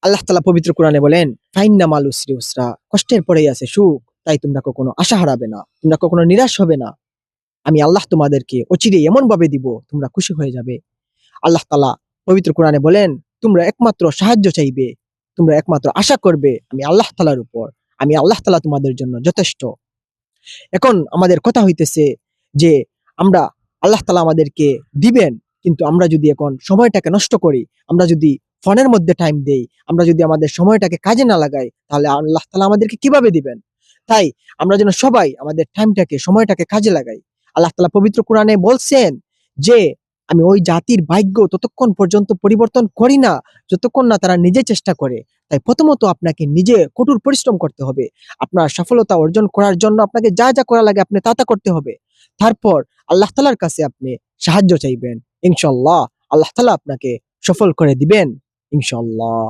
আল্লাহ তাআলা পবিত্র কোরআনে বলেন, ফাইন্না মাল উসরি উসরা, কষ্টের পরেই আছে সুখ, তাই তোমরা কখনো আশা হারাবে না, তোমরা কখনো নিরাশ হবে না। আমি আল্লাহ তোমাদেরকে অচিরেই এমন ভাবে দিব তোমরা খুশি হয়ে যাবে। আল্লাহ তাআলা পবিত্র কোরআনে বলেন, তোমরা একমাত্র সাহায্য চাইবে, তোমরা একমাত্র আশা করবে আমি আল্লাহ তাআলার উপর, আমি আল্লাহ তাআলা তোমাদের জন্য যথেষ্ট। এখন আমাদের কথা হইতেছে যে আমরা আল্লাহ তাআলা আমাদেরকে দিবেন, কিন্তু আমরা যদি এখন সময়টাকে নষ্ট করি, আমরা যদি ফোনের মধ্যে টাইম দেই, আমরা যদি আমাদের সময়টাকে কাজে না লাগাই, তাহলে আল্লাহ তাআলা আমাদেরকে কিভাবে দিবেন? তাই আমরা যেন সবাই আমাদের টাইমটাকে, সময়টাকে কাজে লাগাই। আল্লাহ তাআলা পবিত্র কোরআনে বলছেন যে আমি ওই জাতির ভাগ্য ততক্ষণ পর্যন্ত পরিবর্তন করি না যতক্ষণ না তারা নিজে চেষ্টা করে। তাই প্রথমত আপনাকে নিজে কঠোর পরিশ্রম করতে হবে। আপনার সফলতা অর্জন করার জন্য আপনাকে যা যা করা লাগে আপনি তা তা করতে হবে। তারপর আল্লাহ তাআলার কাছে আপনি সাহায্য চাইবেন। ইনশাআল্লাহ আল্লাহ তাআলা আপনাকে সফল করে দিবেন, ইনশাআল্লাহ।